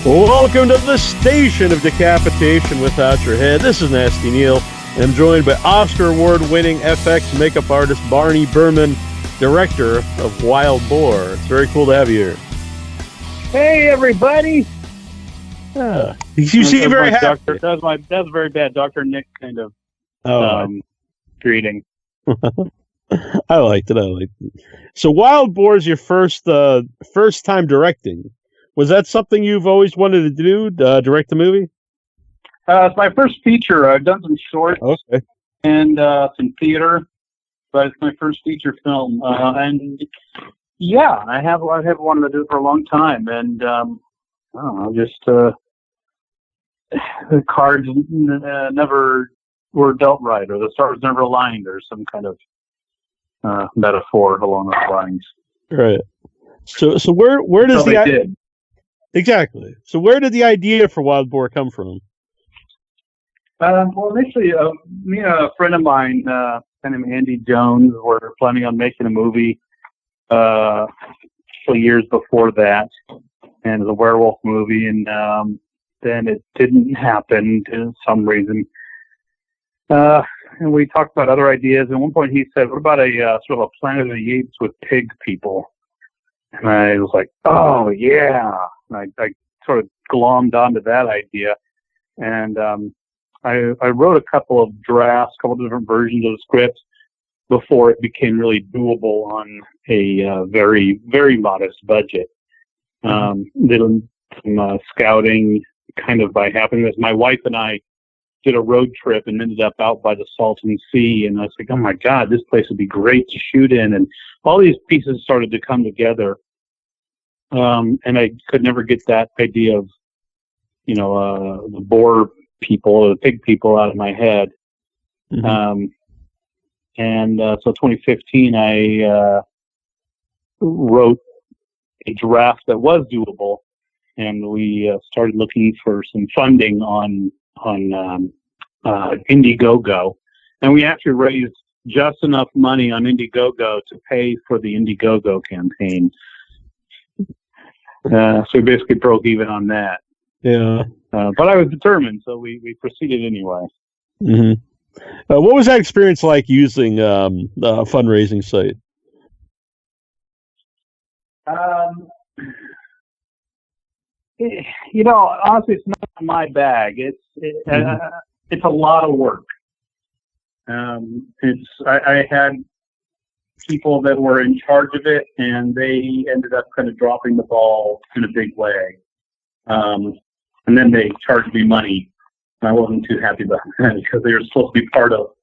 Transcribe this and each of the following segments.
Welcome to the station of decapitation without your head. This is Nasty Neal, and I'm joined by Oscar Award-winning FX makeup artist Barney Burman, director of Wild Boar. It's very cool to have you here. Hey, everybody! You seem very happy. That was very bad Dr. Nick kind of greeting. I liked it. So Wild Boar is your first time directing. Was that something you've always wanted to do, direct a movie? It's my first feature. I've done some shorts and some theater, but it's my first feature film. And yeah, I have wanted to do it for a long time. And I don't know, just the cards never were dealt right, or the stars never aligned, or some kind of metaphor along those lines. Right. So where does Exactly. So where did the idea for Wild Boar come from? Well, initially, me and a friend of mine, named Andy Jones, were planning on making a movie a couple years before that, and it was a werewolf movie, and then it didn't happen for some reason. And we talked about other ideas. At one point, he said, "What about a sort of a Planet of the Apes with pig people?" And I was like, "Oh yeah." And I sort of glommed onto that idea, and I wrote a couple of drafts, a couple of different versions of the script before it became really doable on a very, very modest budget. Did some scouting kind of by happiness. My wife and I did a road trip and ended up out by the Salton Sea, and I was like, oh my God, this place would be great to shoot in. And all these pieces started to come together. And I could never get that idea of, the boar people or the pig people out of my head. So 2015, I wrote a draft that was doable, and we started looking for some funding on Indiegogo, and we actually raised just enough money on Indiegogo to pay for the Indiegogo campaign. So we basically broke even on that. Yeah. But I was determined, so we proceeded anyway. What was that experience like using a fundraising site? Honestly, it's not my bag. It's a lot of work. I had people that were in charge of it, and they ended up kind of dropping the ball in a big way. And then they charged me money, and I wasn't too happy about that because they were supposed to be part of,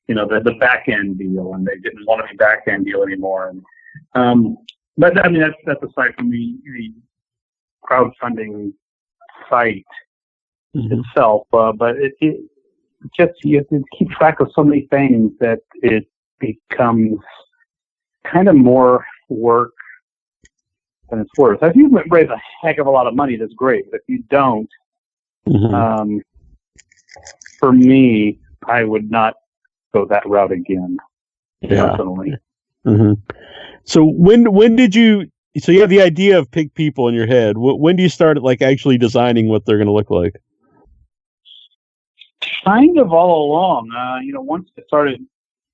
the back end deal, and they didn't want to be back end deal anymore. And but I mean, that's aside from the crowdfunding site itself. But it just, you have to keep track of so many things that it becomes kind of more work than it's worth. If you raise a heck of a lot of money, that's great. But if you don't, for me, I would not go that route again. Definitely. So when did you? So you have the idea of pig people in your head. When do you start actually designing what they're going to look like? Kind of all along. Once I started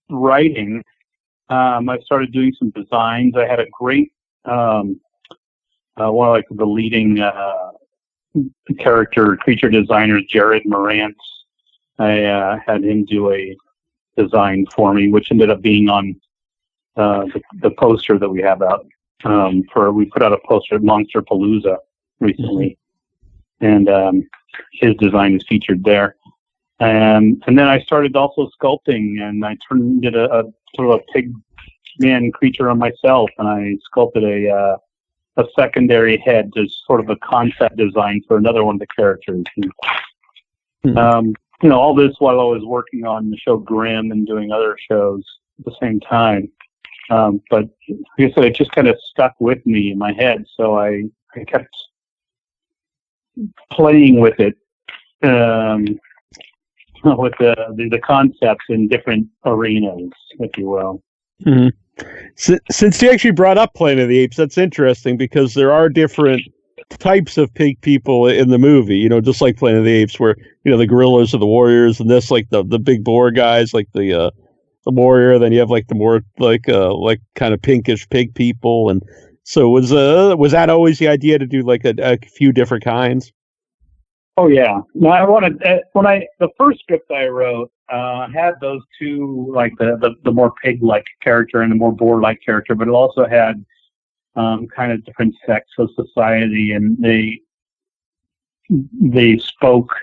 writing, I started doing some designs. I had a great one of the leading creature designers, Jared Morantz. I had him do a design for me, which ended up being on the poster that we have out. We put out a poster at Monsterpalooza recently, and his design is featured there. And then I started also sculpting, and I did a sort of a pig man creature on myself, and I sculpted a secondary head, just sort of a concept design for another one of the characters. And, all this while I was working on the show Grimm and doing other shows at the same time. But like I said, it just kind of stuck with me in my head, so I kept playing with it. With the concepts in different arenas, if you will. Since you actually brought up Planet of the Apes, that's interesting because there are different types of pig people in the movie, just like Planet of the Apes, where, the gorillas are the warriors, and this, like, the big boar guys, like the warrior, then you have, like, the more, like kind of pinkish pig people, and so was that always the idea to do, like, a few different kinds? Oh, yeah. No, I wanted, the first script I wrote, had those two, like, the more pig-like character and the more boar-like character, but it also had kind of different sects of society, and they spoke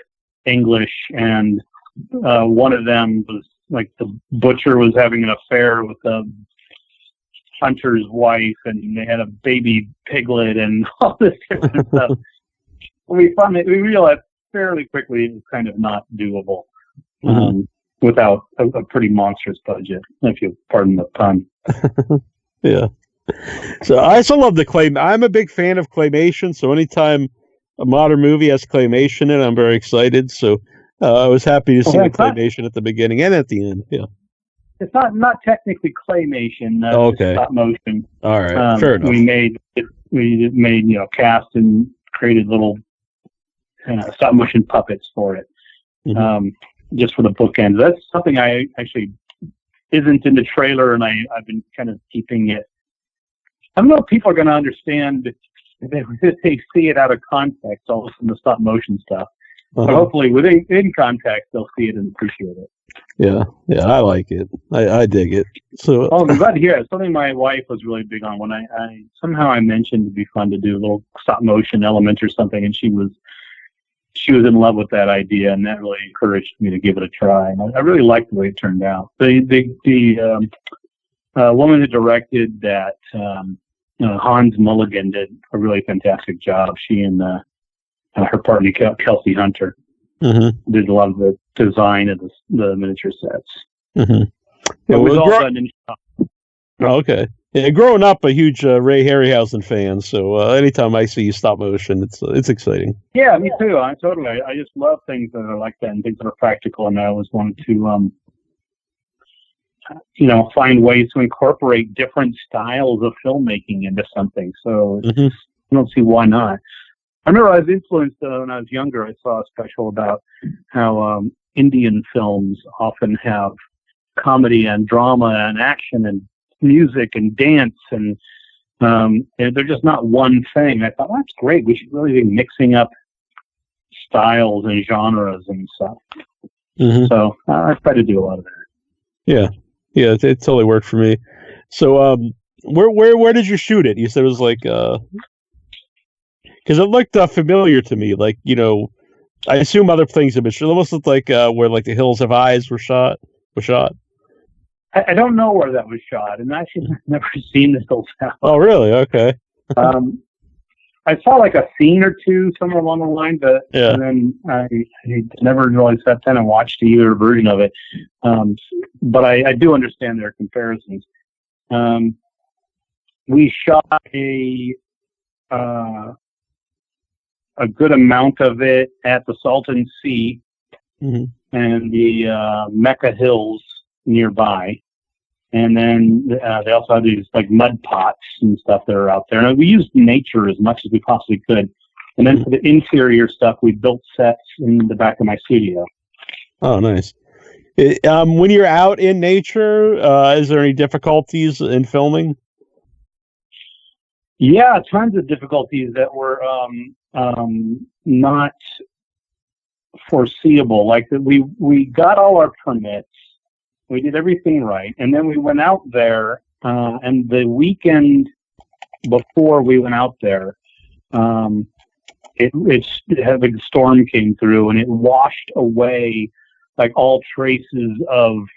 English, and one of them was like the butcher was having an affair with the hunter's wife, and they had a baby piglet and all this different stuff. We realized fairly quickly it was kind of not doable without a pretty monstrous budget, if you pardon the pun. Yeah. So I also love the claim. I'm a big fan of claymation. So anytime a modern movie has claymation in it, I'm very excited. So I was happy to see the claymation at the beginning and at the end. Yeah. It's not technically claymation. Okay. It's stop motion. All right. Fair enough. We made cast and created little stop motion puppets for it, just for the bookends. That's something I actually isn't in the trailer, and I've been kind of keeping it. I don't know if people are going to understand if they see it out of context, all of the stop motion stuff. But hopefully, in context, they'll see it and appreciate it. Yeah, I like it. I dig it. So, I'm glad to hear it. Something my wife was really big on when I somehow I mentioned it'd be fun to do a little stop motion element or something, and she was in love with that idea, and that really encouraged me to give it a try. And I really liked the way it turned out. The woman who directed that, Hans Mulligan, did a really fantastic job. She and her partner Kelsey Hunter did a lot of the design of the miniature sets. It was all done in shop. Oh, okay. Yeah, growing up a huge Ray Harryhausen fan, so anytime I see stop motion, it's exciting. Yeah, me too. I just love things that are like that and things that are practical, and I always wanted to find ways to incorporate different styles of filmmaking into something. So I don't see why not. I remember I was influenced when I was younger. I saw a special about how Indian films often have comedy and drama and action and music and dance, and they're just not one thing. I thought, well, that's great. We should really be mixing up styles and genres and stuff. So I try to do a lot of that. Yeah, it totally worked for me. So where did you shoot it? You said it was like because it looked familiar to me. Like, I assume other things have been shot. It almost looked like where like the Hills Have Eyes were shot. I don't know where that was shot, and actually I've never seen the Hills Have Eyes. Oh, really? Okay. I saw like a scene or two somewhere along the line, but and then I never really sat down and watched either version of it. But I do understand their comparisons. We shot a good amount of it at the Salton Sea and the Mecca Hills nearby. And then they also have these like mud pots and stuff that are out there. And we used nature as much as we possibly could. And then for the interior stuff, we built sets in the back of my studio. Oh, nice. When you're out in nature, is there any difficulties in filming? Yeah, tons of difficulties that were not foreseeable. Like we got all our permits. We did everything right. And then we went out there, and the weekend before we went out there, it had a big storm came through, and it washed away like all traces of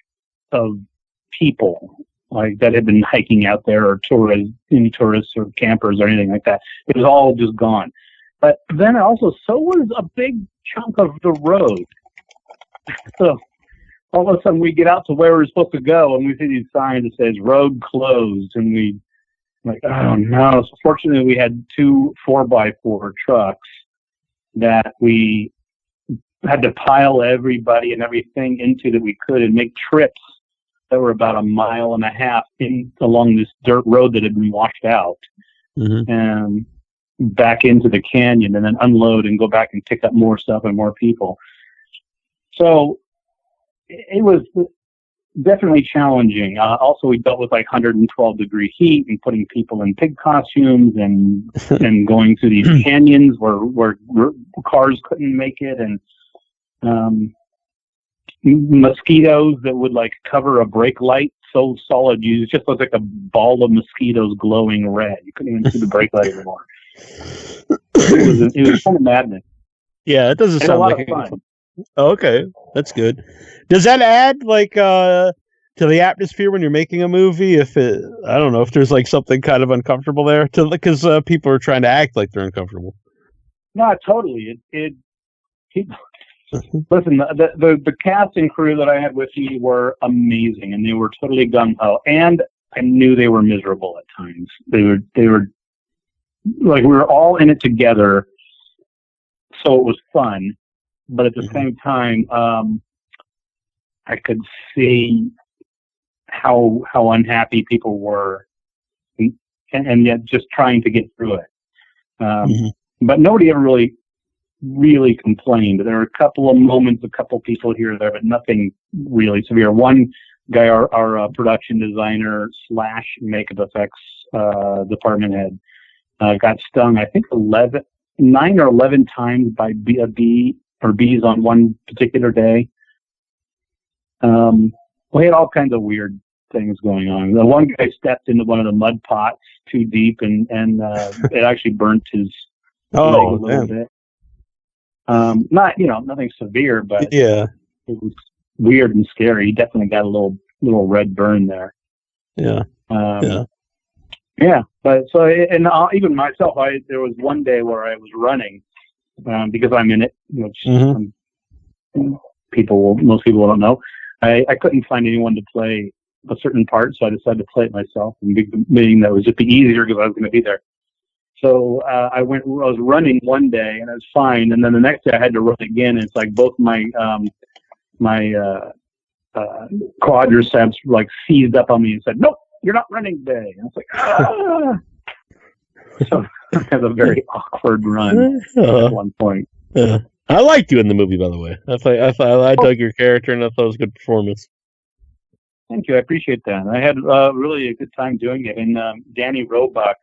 people like that had been hiking out there, or tourists or campers or anything like that. It was all just gone. But then also, so was a big chunk of the road. So all of a sudden we get out to where we're supposed to go, and we see these signs that says road closed, and we like, oh no. So fortunately we had 2 4x4 trucks that we had to pile everybody and everything into that we could and make trips that were about 1.5 miles along this dirt road that had been washed out. And back into the canyon and then unload and go back and pick up more stuff and more people. So it was definitely challenging. Also, we dealt with like 112-degree heat and putting people in pig costumes and going through these canyons where cars couldn't make it, and mosquitoes that would like cover a brake light so solid it just looked like a ball of mosquitoes glowing red. You couldn't even see the brake light anymore. It was kind of madness. Yeah, it doesn't sound like fun. Oh, okay, that's good. Does that add like to the atmosphere when you're making a movie? If I don't know if there's like something kind of uncomfortable there, because people are trying to act like they're uncomfortable. No, totally. Listen, the cast and crew that I had with me were amazing, and they were totally gung ho. And I knew they were miserable at times. They were like, we were all in it together, so it was fun. But at the same time, I could see how unhappy people were, and yet just trying to get through it. But nobody ever really complained. There were a couple of moments, a couple people here or there, but nothing really severe. One guy, our production designer / makeup effects department head, got stung, I think 9 or 11 times by bees on one particular day. We had all kinds of weird things going on. The one guy stepped into one of the mud pots too deep, and it actually burnt his leg a little bit. Nothing severe, but yeah, it was weird and scary. He definitely got a little red burn there. Yeah. Yeah. But so, even myself, there was one day where I was running, because I'm in it, which most people don't know. I couldn't find anyone to play a certain part, so I decided to play it myself, meaning that it would just be easier because I was going to be there. So I was running one day and I was fine, and then the next day I had to run again. And it's like both my quadriceps like seized up on me and said, "Nope, you're not running today." And I was like, ah. So I had a very awkward run at one point. I liked you in the movie, by the way. I dug your character, and I thought it was a good performance. Thank you. I appreciate that. I had really a good time doing it. And Danny Roebuck,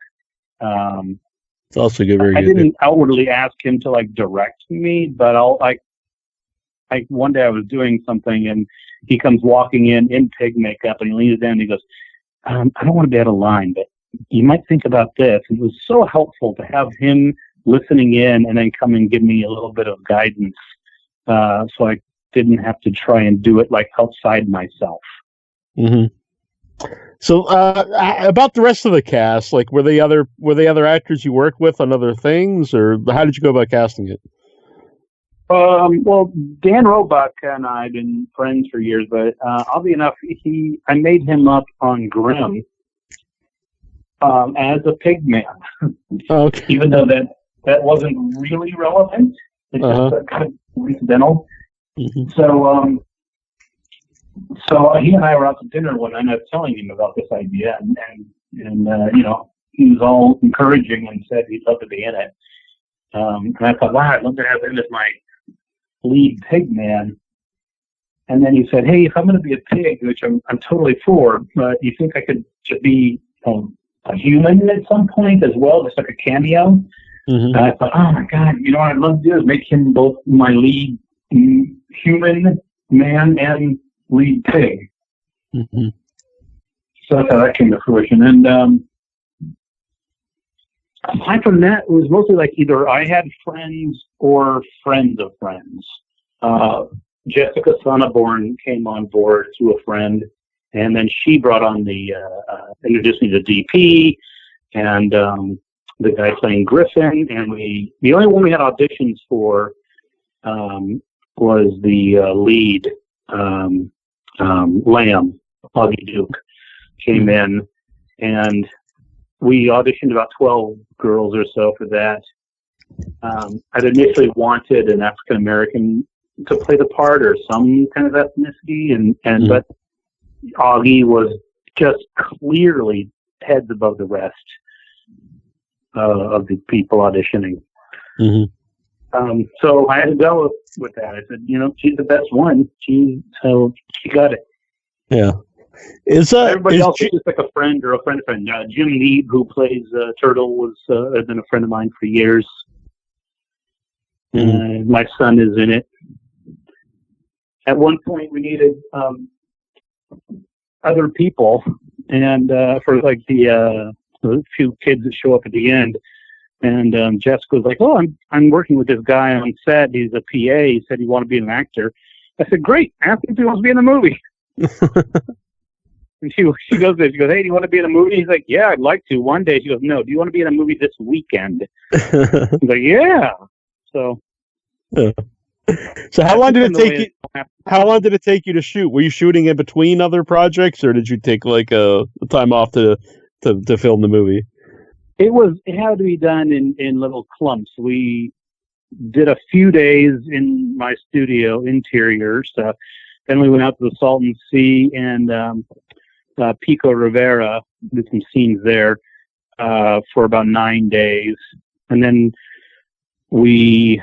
it's also good. I didn't outwardly ask him to like direct me, but one day I was doing something, and he comes walking in pig makeup, and he leans down and he goes, "I don't want to be out of line, but you might think about this." And it was so helpful to have him listening in and then come and give me a little bit of guidance, so I didn't have to try and do it like outside myself. So about the rest of the cast, like were they other actors you worked with on other things, or how did you go about casting it? Well, Dan Roebuck and I have been friends for years, but oddly enough, I made him up on Grimm as a pig man. Okay. Even though that wasn't really relevant. It's just kind of coincidental. So he and I were out to dinner one night, and I was telling him about this idea, and he was all encouraging and said he'd love to be in it. And I thought, wow, I'd love to have him as my lead pig man. And then he said, "Hey, if I'm going to be a pig, which I'm totally for, but you think I could just be a human at some point as well, just like a cameo?" And I thought, oh my God, what I'd love to do is make him both my lead human man and lead pig. So that's how that came to fruition. And aside from that, it was mostly like either I had friends or friends of friends. Jessica Sonneborn came on board through a friend, and then she brought on introduced me to DP and the guy playing Griffin, and the only one we had auditions for was the lead, Lamb, Augie Duke, came in, and we auditioned about 12 girls or so for that. I'd initially wanted an African American to play the part, or some kind of ethnicity, but Augie was just clearly heads above the rest. of the people auditioning. Mm-hmm. So I had to go with that. I said, she's the best one. She got it. Yeah. Everybody else is just like a friend or a friend of friend. Jim Neal, who plays Turtle, has been a friend of mine for years. Mm-hmm. My son is in it. At one point, we needed other people, and for like the few kids that show up at the end. And Jessica was like, "Oh, I'm working with this guy on set. He's a PA. He said he wanted to be an actor." I said, "Great, ask him if he wants to be in the movie." And she goes there. She goes, "Hey, do you want to be in a movie?" He's like, "Yeah, I'd like to one day." She goes, "No, do you want to be in a movie this weekend?" He's like, "Yeah." So. So how long did it take you? How long did it take you to shoot? Were you shooting in between other projects, or did you take like a time off to film the movie? It had to be done in little clumps. We did a few days in my studio interiors. Then we went out to the Salton Sea and Pico Rivera, did some scenes there for about 9 days, and then we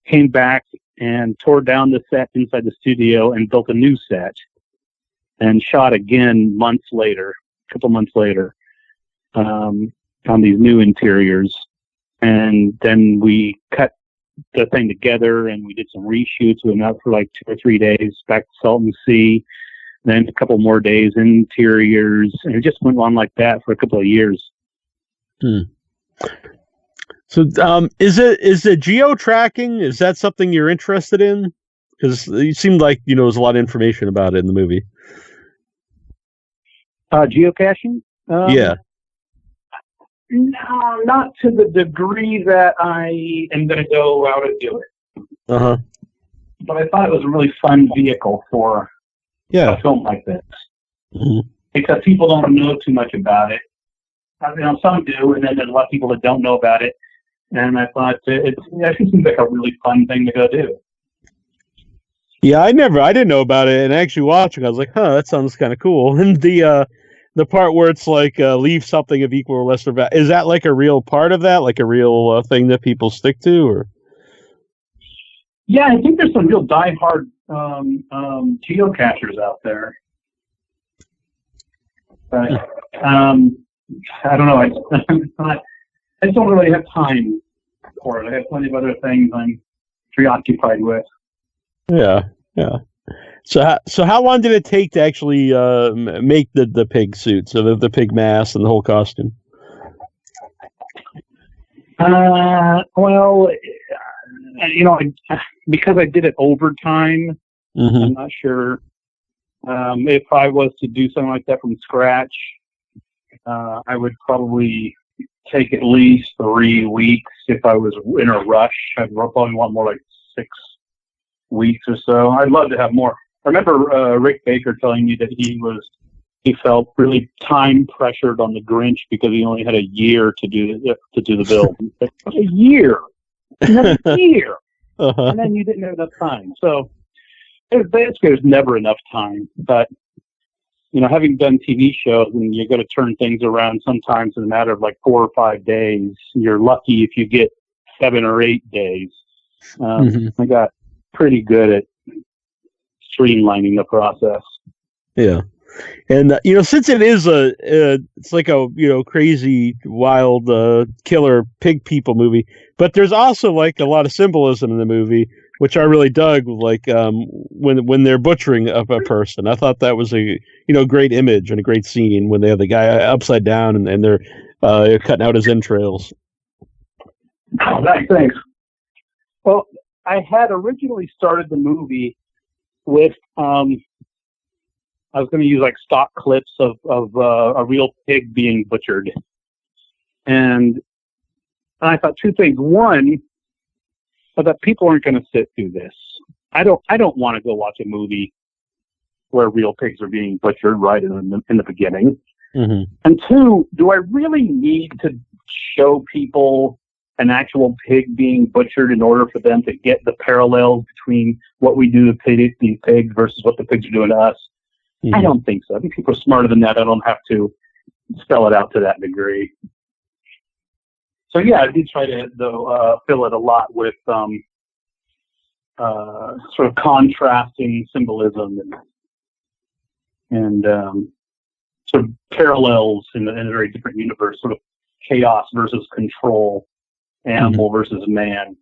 came back and tore down the set inside the studio and built a new set and shot again a couple months later, on these new interiors. And then we cut the thing together and we did some reshoots. We went out for like 2 or 3 days back to Salton Sea, then a couple more days interiors, and it just went on like that for a couple of years. So, is the geo tracking? Is that something you're interested in? Because it seemed like there's a lot of information about it in the movie. Geocaching? Yeah. No, not to the degree that I am going to go out and do it. Uh-huh. But I thought it was a really fun vehicle for a film like this, because people don't know too much about it. Some do, and then there's a lot of people that don't know about it. And I thought it actually seems like a really fun thing to go do. Yeah, I didn't know about it, and actually watching, I was like, that sounds kind of cool. And the part where it's like leave something of equal or lesser value, is that like a real part of that, like a real thing that people stick to, or? Yeah, I think there's some real diehard geocachers out there. But I don't know. I just don't really have time for it. I have plenty of other things I'm preoccupied with. Yeah. So how long did it take to actually make the pig suit, so the pig mask and the whole costume? Well, because I did it overtime, I'm not sure if I was to do something like that from scratch. I would probably take at least 3 weeks. If I was in a rush, I'd probably want more like 6 weeks or so. I'd love to have more. I remember Rick Baker telling me that he felt really time pressured on the Grinch because he only had a year to do the build. A year, another year, and then you didn't have enough time. So basically, there's never enough time. But having done TV shows, and you're going to turn things around sometimes in a matter of like 4 or 5 days. You're lucky if you get 7 or 8 days. I got pretty good at streamlining the process. Yeah. And since it is it's like a crazy wild killer pig people movie, but there's also like a lot of symbolism in the movie, which I really dug. Like when they're butchering a person, I thought that was a great image and a great scene when they have the guy upside down and they're cutting out his entrails. Oh, thanks. Well, I had originally started the movie with I was going to use like stock clips of a real pig being butchered, and I thought 2 things. One, that people aren't going to sit through this. I don't want to go watch a movie where real pigs are being butchered right in the beginning. And 2, do I really need to show people an actual pig being butchered in order for them to get the parallels between what we do to these pigs versus what the pigs are doing to us? I don't think so. I think people are smarter than that. I don't have to spell it out to that degree. So yeah, I do try to though fill it a lot with sort of contrasting symbolism and sort of parallels in a very different universe, sort of chaos versus control, animal versus man.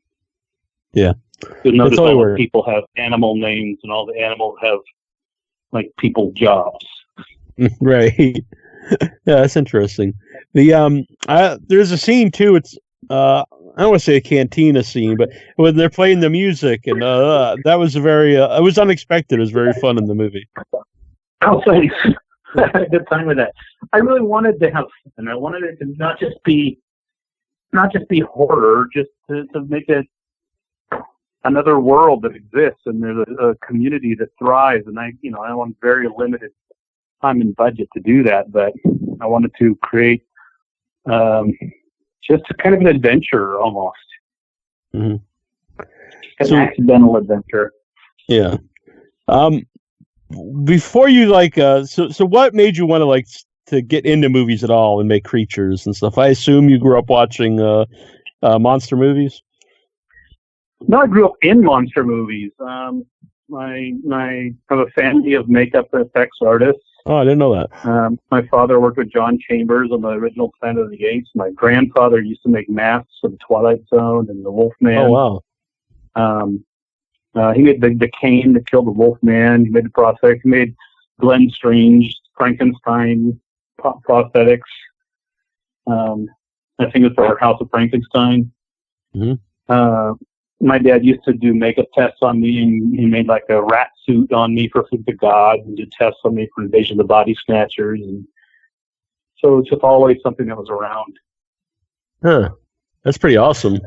Yeah. You'll notice all the people have animal names and all the animals have like people jobs. Right. Yeah, that's interesting. There's a scene too. It's I don't want to say a cantina scene, but when they're playing the music, and that was very it was unexpected. It was very fun in the movie. Oh, thanks. I had a good time with that. I really wanted to have fun. I wanted it to not just be horror, just to make it another world that exists, and there's a community that thrives. And I want very limited time and budget to do that, but I wanted to create just kind of an adventure almost. Mm-hmm. An accidental adventure. Yeah. Before you so what made you want to to get into movies at all and make creatures and stuff? I assume you grew up watching monster movies. No, I grew up in monster movies. I have a family of makeup effects artists. Oh, I didn't know that. My father worked with John Chambers on the original Planet of the Apes. My grandfather used to make masks for the Twilight Zone and the Wolfman. Oh, wow. He made the cane that killed the Wolfman. He made the prosthetics. He made Glenn Strange, Frankenstein prosthetics. I think it's for House of Frankenstein. Mm-hmm. My dad used to do makeup tests on me, and he made like a rat suit on me for Food to God, and did tests on me for Invasion of the Body Snatchers. And so it's just always something that was around. Huh. That's pretty awesome.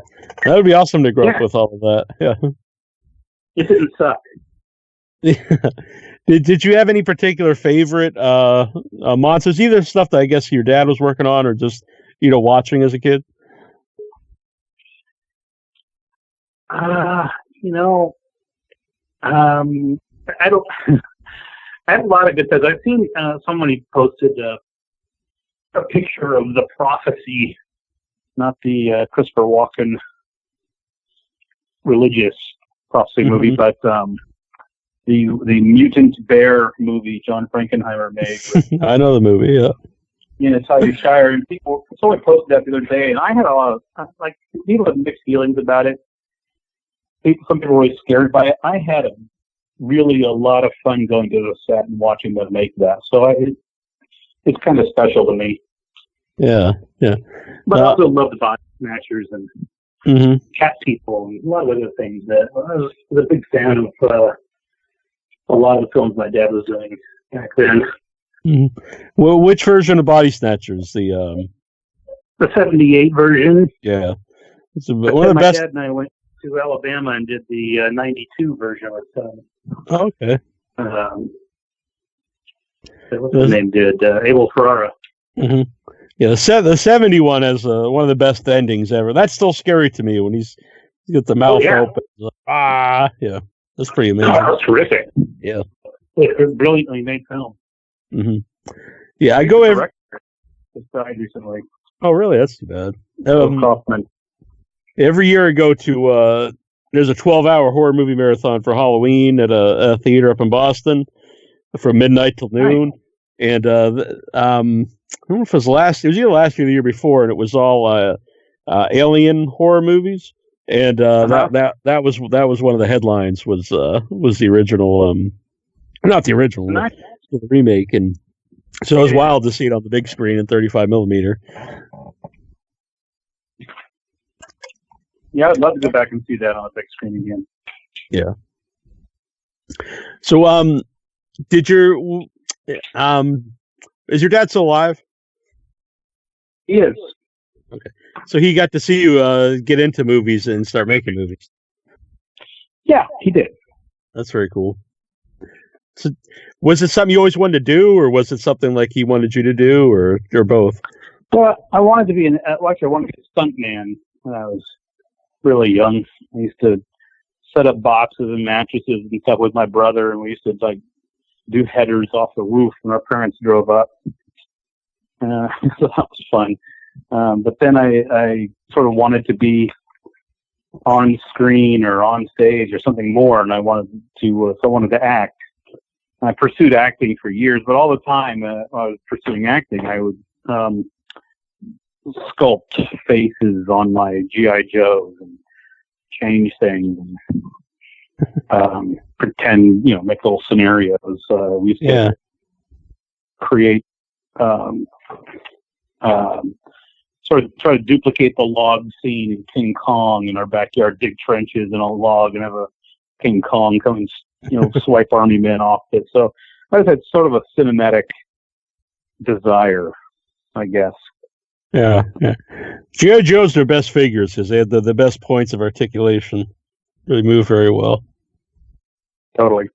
That would be awesome to grow up with all of that. Yeah. It didn't suck. Did you have any particular favorite monsters? Either stuff that I guess your dad was working on, or just watching as a kid? I don't. I have a lot of good things. I've seen somebody posted a picture of the Prophecy, not the Christopher Walken religious prophecy movie, but the mutant bear movie John Frankenheimer made. With, I know the movie, yeah. Natalia Shire, and someone posted that the other day, and I had a lot of people have mixed feelings about it. Some people were really scared by it. I had really a lot of fun going to the set and watching them make that. So it's kind of special to me. Yeah, yeah. But I also love the Body Snatchers and Cat People and a lot of other things. That I was a big fan of a lot of the films my dad was doing back then. Mm-hmm. Well, which version of Body Snatchers? The 78 version. Yeah, it's one of the best. My dad and I went to Alabama and did the 92 version with Oh, okay. What's his name? Did Abel Ferrara. Mm-hmm. Yeah, the 71 has one of the best endings ever. That's still scary to me when he's got the mouth open. Like, yeah, that's pretty amazing. Oh, that's terrific. Yeah, it's a brilliantly made film. Mm-hmm. Yeah, I go every. Just died recently. Oh, really? That's too bad. Kaufman. Every year I go to there's a 12-hour horror movie marathon for Halloween at a theater up in Boston from midnight till noon. Nice. And I don't know if it was it was either last year or the year before, and it was all alien horror movies. And that was one of the headlines was the original, not the original, nice. The remake. And so it was wild to see it on the big screen in 35 millimeter. Yeah, I'd love to go back and see that on the big screen again. Yeah. So, is your dad still alive? He is. Okay. So he got to see you get into movies and start making movies. Yeah, he did. That's very cool. So, was it something you always wanted to do, or was it something like he wanted you to do, or both? Well, I wanted to be I wanted to be a stuntman when I was really young. I used to set up boxes and mattresses and stuff with my brother, and we used to do headers off the roof when our parents drove up. So that was fun. But then I sort of wanted to be on screen or on stage or something more, and I wanted to act. I pursued acting for years, but all the time I was pursuing acting, I would sculpt faces on my GI Joes and change things and pretend, make little scenarios. We used to create, sort of try to duplicate the log scene in King Kong in our backyard, dig trenches in a log and have a King Kong come and, swipe army men off it. So I just had sort of a cinematic desire, I guess. Yeah. G.I. Joe's their best figures because they had the best points of articulation. Really move very well. Totally.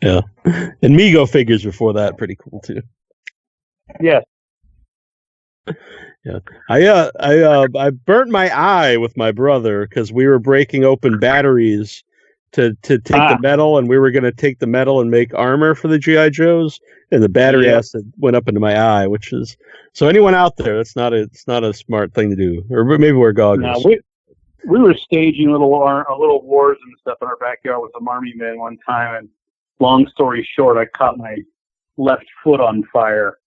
Yeah. And Mego figures before that, pretty cool too. Yes. Yeah. I burnt my eye with my brother because we were breaking open batteries to take the metal, and we were going to take the metal and make armor for the GI Joes, and the battery acid went up into my eye, which is so anyone out there, it's not a smart thing to do, or maybe wear goggles. No, we were staging little wars and stuff in our backyard with some army men one time, and long story short, I caught my left foot on fire.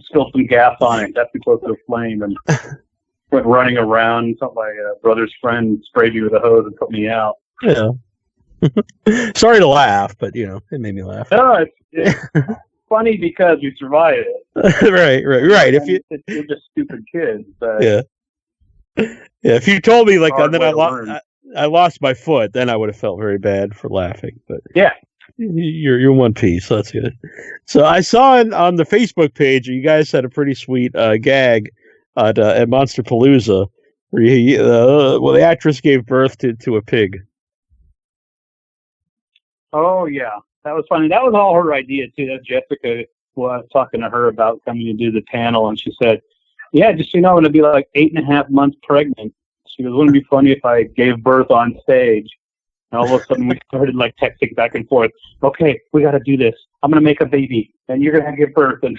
Spilled some gas on it, got too close to the flame, and went running around. My brother's friend sprayed me with a hose and put me out. Yeah. Sorry to laugh, but it made me laugh. No, it's funny because you survived it. right. If you're just stupid kids. Yeah. If you told me and then I lost my foot, then I would have felt very bad for laughing. But yeah. You're one piece, so that's good. So I saw on the Facebook page you guys had a pretty sweet gag at Monsterpalooza where the actress gave birth to a pig. Oh yeah, that was funny. That was all her idea too. That Jessica was talking to her about coming to do the panel, and she said, "Yeah, just I'm going to be like 8.5 months pregnant." She goes, "Wouldn't it be funny if I gave birth on stage?" And all of a sudden we started texting back and forth. Okay, we got to do this. I'm going to make a baby, and you're going to give birth. And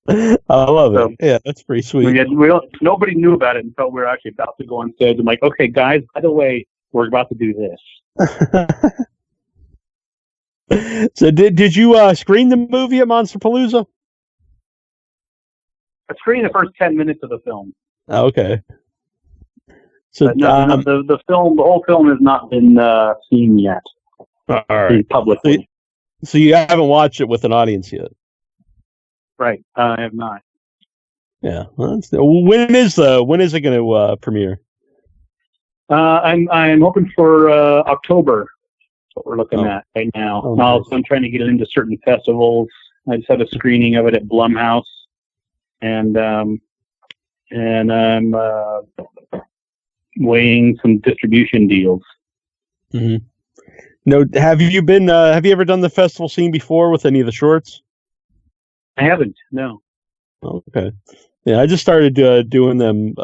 I love it. Yeah, that's pretty sweet. Nobody knew about it until we were actually about to go on stage. I'm like, okay, guys, by the way, we're about to do this. So did you screen the movie at Monsterpalooza? I screened the first 10 minutes of the film. Oh, okay. So no, the whole film has not been seen yet. All right. Publicly. So you haven't watched it with an audience yet? Right. I have not. Yeah. When is it going to premiere? I'm hoping for October. That's what we're looking at right now. Oh, nice. I'm trying to get it into certain festivals. I just had a screening of it at Blumhouse, and I'm weighing some distribution deals. Mm-hmm. No, have you ever done the festival scene before with any of the shorts? I haven't. No. Okay. Yeah, I just started doing them.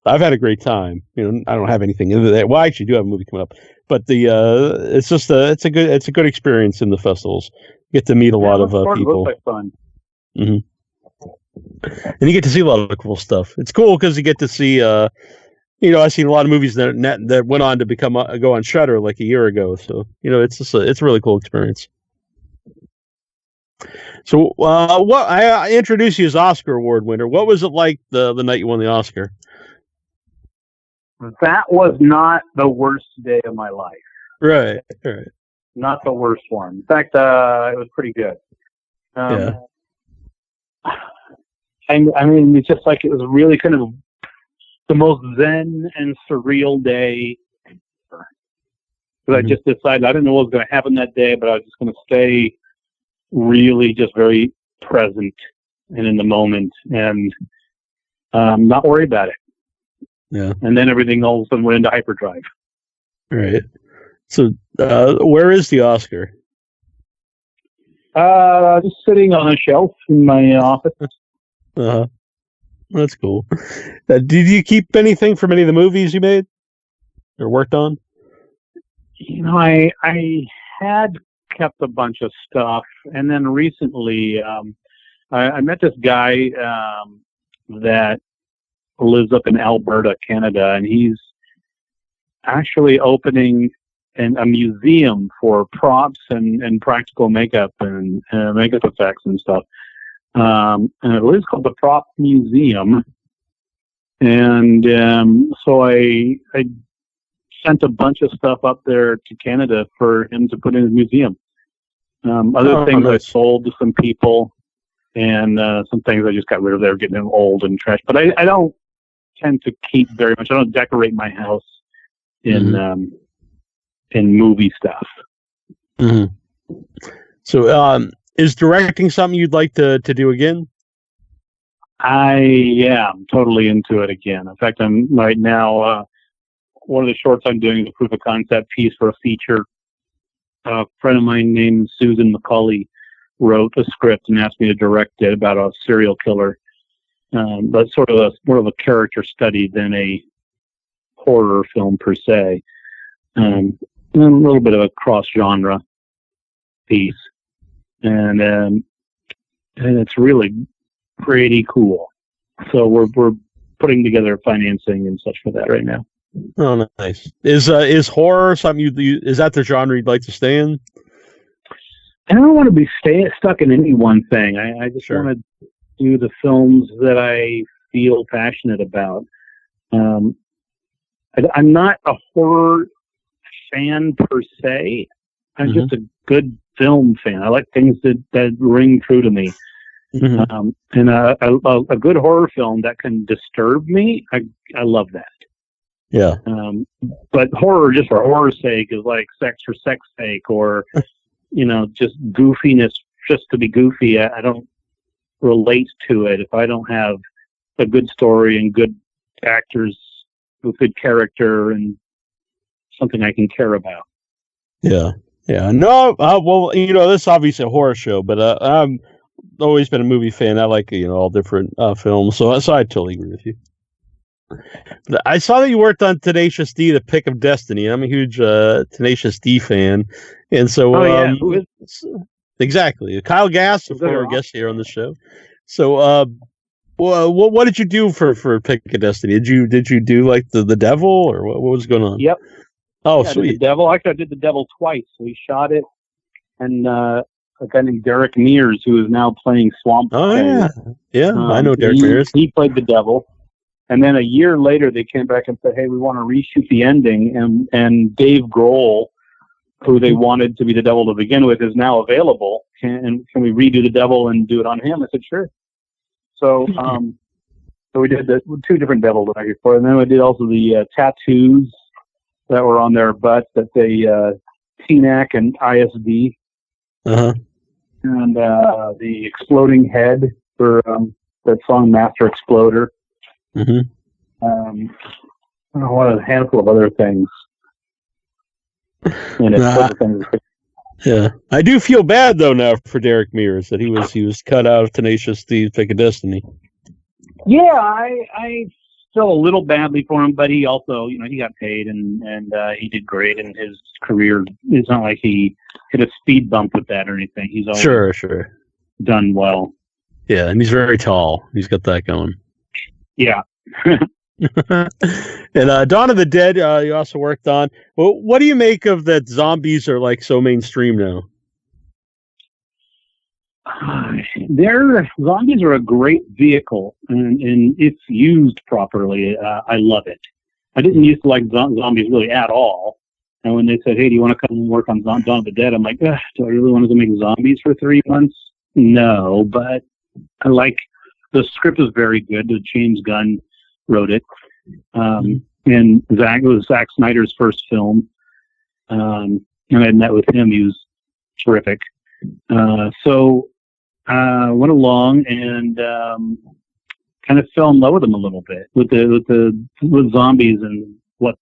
I've had a great time. I don't have anything into that. Well, I actually do have a movie coming up, but it's a good experience in the festivals. You get to meet a lot of people. It looks like fun. Mm-hmm. And you get to see a lot of cool stuff. It's cool because you get to see. I've seen a lot of movies that went on to go on Shudder like a year ago. So it's a really cool experience. So, what I introduced you as Oscar Award winner. What was it like the night you won the Oscar? That was not the worst day of my life. Right. Not the worst one. In fact, it was pretty good. Yeah. I mean, it's just like it was really kind of the most zen and surreal day ever. Because I just decided I didn't know what was going to happen that day, but I was just going to stay really just very present and in the moment and not worry about it. Yeah. And then everything all of a sudden went into hyperdrive. Right. So where is the Oscar? Just sitting on a shelf in my office. Uh-huh. That's cool. Did you keep anything from any of the movies you made or worked on? I had kept a bunch of stuff, and then recently I met this guy that lives up in Alberta, Canada, and he's actually opening a museum for props and practical makeup and makeup effects and stuff. And it is called the Prop Museum. And so I sent a bunch of stuff up there to Canada for him to put in his museum. Other things I sold to some people, and some things I just got rid of. They were getting old and trash. But I don't tend to keep very much. I don't decorate my house in movie stuff. Mm-hmm. So, is directing something you'd like to do again? I'm totally into it again. In fact, I'm right now, one of the shorts I'm doing is a proof of concept piece for a feature. A friend of mine named Susan McCauley wrote a script and asked me to direct it about a serial killer. But sort of more of a character study than a horror film per se. And a little bit of a cross-genre piece. And it's really pretty cool. So we're putting together financing and such for that right now. Oh, nice. Is horror something is that the genre you'd like to stay in? I don't want to be stuck in any one thing. I just want to do the films that I feel passionate about. I'm not a horror fan per se. I'm just a good film fan. I like things that ring true to me. Mm-hmm. And a good horror film that can disturb me, I love that. Yeah. But horror just for horror's sake is like sex for sex sake, or just goofiness just to be goofy. I don't relate to it if I don't have a good story and good actors with good character and something I can care about. Yeah. Yeah. No, well, this is obviously a horror show, but I'm always been a movie fan. I like, all different films. So I totally agree with you. I saw that you worked on Tenacious D, The Pick of Destiny. I'm a huge Tenacious D fan. And so, exactly. Kyle Gass, a former guest here on the show. So, what did you do for Pick of Destiny? Did you do like the devil, or what was going on? Yep. Oh, sweet. The devil. Actually, I did the devil twice. We shot it, and a guy named Derek Mears, who is now playing Swamp. Oh, yeah. I know Derek Mears. He played the devil. And then a year later, they came back and said, "Hey, we want to reshoot the ending." And Dave Grohl, who they wanted to be the devil to begin with, is now available. Can we redo the devil and do it on him? I said, sure. So we did the two different devils that I could for, and then we did also the tattoos that were on their butts that they TNAC and ISD, and the exploding head for that song Master Exploder. I don't know, what a handful of other things. And yeah, I do feel bad though now for Derek Mears that he was cut out of Tenacious D, Pick of Destiny. Yeah, I feel a little badly for him, but he also, he got paid and he did great in his career. It's not like he hit a speed bump with that or anything. He's always sure done well. Yeah, and he's very tall. He's got that going. Yeah. And Dawn of the Dead, you also worked on. Well, what do you make of that zombies are like so mainstream now? Zombies are a great vehicle, and if used properly, I love it. I didn't used to like zombies really at all. And when they said, "Hey, do you want to come and work on Dawn of the Dead?" I'm like, do I really want to make zombies for 3 months? No, but I like the script is very good. James Gunn wrote it. And it was Zack Snyder's first film. And I met with him. He was terrific. So I went along and kind of fell in love with him a little bit with zombies and what.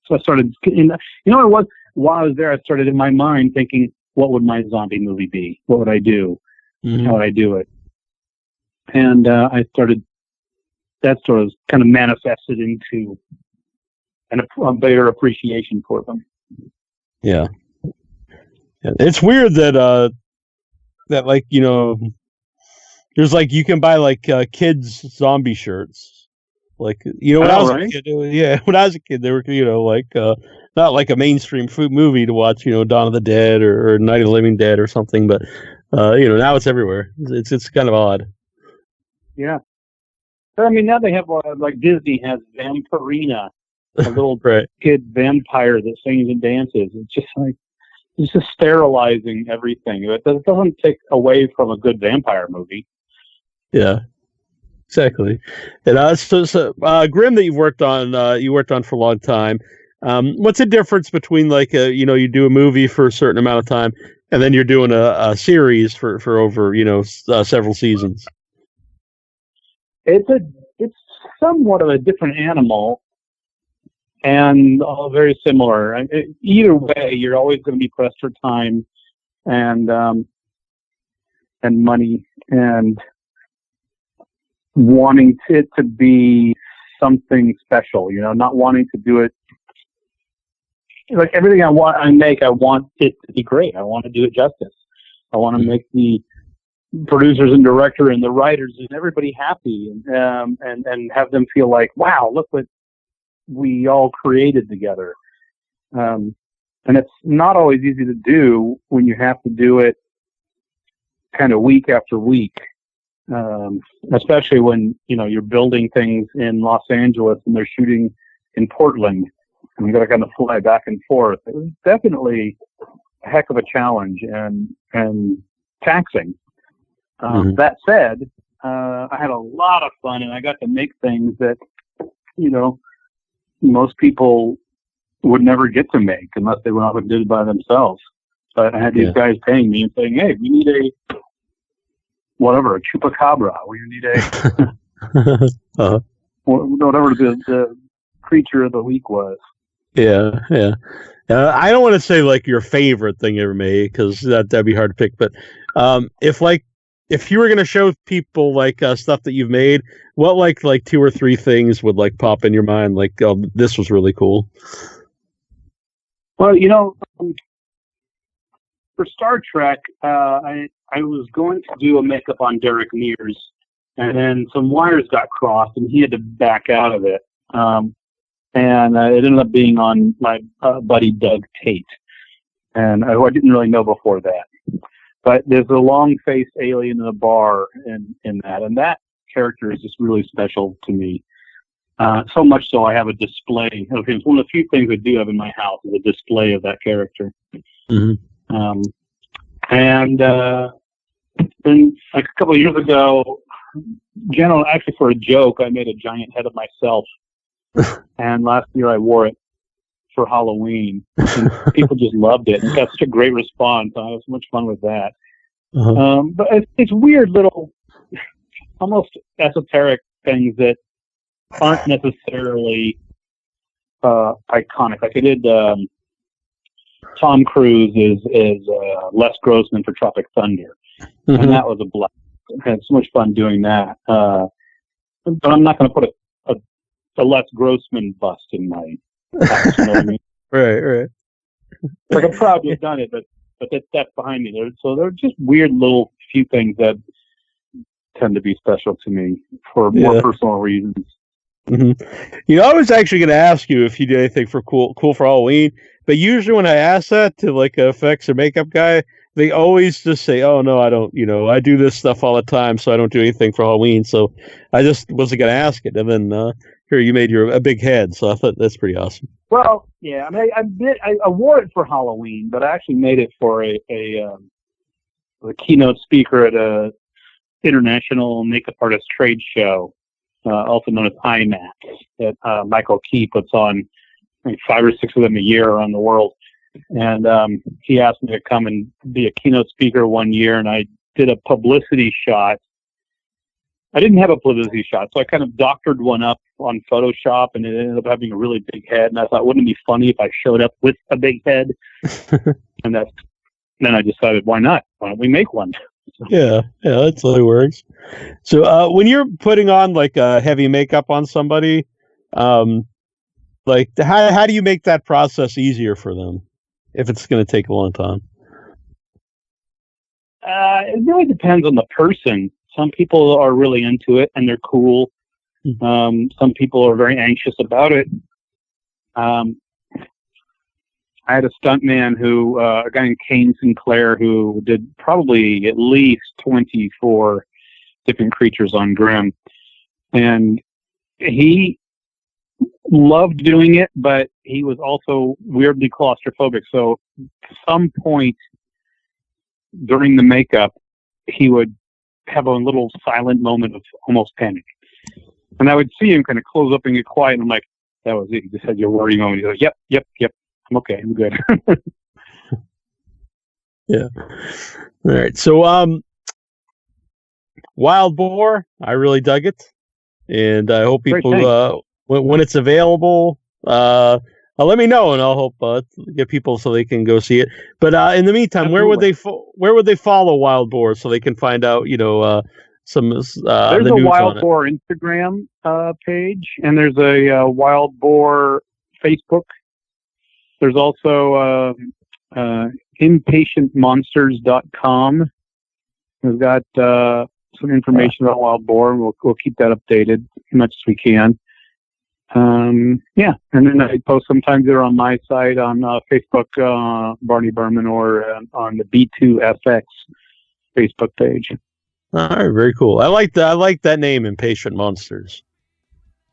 So I started, while I was there, I started in my mind thinking, what would my zombie movie be? What would I do? How would I do it? And I started, that sort of kind of manifested into a better appreciation for them. Yeah. It's weird that like, There's like you can buy like kids zombie shirts. Like when I was a kid, when I was a kid, they were like not like a mainstream food movie to watch, Dawn of the Dead or Night of the Living Dead or something, but now it's everywhere. It's kind of odd. Yeah. But I mean, now they have like Disney has Vampirina, a little kid vampire that sings and dances. It's just sterilizing everything. It doesn't take away from a good vampire movie. Yeah, exactly. And so Grimm that you've worked on for a long time. What's the difference between like you do a movie for a certain amount of time and then you're doing a series for over several seasons? It's somewhat of a different animal, and all very similar. Either way, you're always going to be pressed for time and money and wanting it to be something special. Not wanting to do it like everything I want it to be great. I want to do it justice. I want to make the producers and director and the writers and everybody happy and have them feel like, wow, look what we all created together. And it's not always easy to do when you have to do it kind of week after week, especially when you're building things in Los Angeles and they're shooting in Portland and you got to kind of fly back and forth. It was definitely a heck of a challenge and taxing. That said, I had a lot of fun, and I got to make things that, most people would never get to make unless they went off and did it by themselves. But I had these guys paying me and saying, hey, we need a chupacabra. We need a, whatever the creature of the week was. Yeah, yeah. I don't want to say like your favorite thing ever made because that'd be hard to pick. But if you were going to show people like stuff that you've made, what like 2 or 3 things would like pop in your mind? Like, oh, this was really cool. Well, for Star Trek, I was going to do a makeup on Derek Mears, and then some wires got crossed, and he had to back out of it. And it ended up being on my buddy Doug Tate, and I didn't really know before that. But there's a long-faced alien in a bar in that, and that character is just really special to me. So much so I have a display. Okay, it's one of the few things I do have in my house is a display of that character. Mm-hmm. And then like a couple of years ago, actually for a joke, I made a giant head of myself. And last year I wore it for Halloween, and people just loved it. And it got such a great response. I had so much fun with that. Uh-huh. But it's weird little, almost esoteric things that aren't necessarily iconic. Like I did Tom Cruise is Les Grossman for Tropic Thunder, mm-hmm. and that was a blast. I had so much fun doing that. But I'm not going to put a Les Grossman bust in my house, you know what I mean? Right. Like I'm proud to have done it, but that's behind me. So they're just weird little few things that tend to be special to me for more personal reasons. Mm-hmm. I was actually going to ask you if you did anything for cool for Halloween, but usually when I ask that to like a effects or makeup guy, they always just say, "Oh no, I don't. I do this stuff all the time, so I don't do anything for Halloween." So I just wasn't going to ask it, and then here you made a big head, so I thought that's pretty awesome. Well, yeah, I mean, I wore it for Halloween, but I actually made it for a keynote speaker at a international makeup artist trade show, also known as IMAX, that Michael Key puts on, I think 5 or 6 of them a year around the world. And he asked me to come and be a keynote speaker one year, and I did a publicity shot. I didn't have a publicity shot, so I kind of doctored one up on Photoshop, and it ended up having a really big head. And I thought, wouldn't it be funny if I showed up with a big head? And then I decided, why not? Why don't we make one? Yeah, that totally works. So when you're putting on like heavy makeup on somebody, like how do you make that process easier for them if it's going to take a long time? It really depends on the person. Some people are really into it and they're cool. Some people are very anxious about it. I had a stuntman who, a guy named Kane Sinclair, who did probably at least 24 different creatures on Grimm. And he loved doing it, but he was also weirdly claustrophobic. So at some point during the makeup, he would have a little silent moment of almost panic. And I would see him kind of close up and get quiet. And I'm like, that was it. You just had your worry moment. He's like, yep. I'm okay. I'm good. Yeah. All right. So, Wild Boar, I really dug it. And I hope people, when it's available, let me know, and I'll help get people so they can go see it. But in the meantime, Absolutely. where would they follow Wild Boar so they can find out, some there's the a news Wild on Boar Instagram page, and there's a Wild Boar Facebook. There's also impatientmonsters.com. We've got some information about Wild Boar. We'll keep that updated as much as we can. And then I post sometimes either on my site on Facebook, Barney Burman, or on the B2FX Facebook page. All right, very cool. I like that name, Impatient Monsters.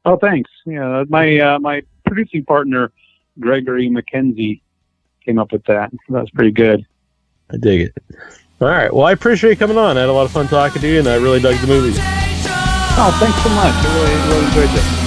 Oh, thanks. Yeah, my producing partner, Gregory McKenzie, came up with that. So that's pretty good. I dig it. All right. Well, I appreciate you coming on. I had a lot of fun talking to you, and I really dug the movie. Oh, thanks so much. I really enjoyed this.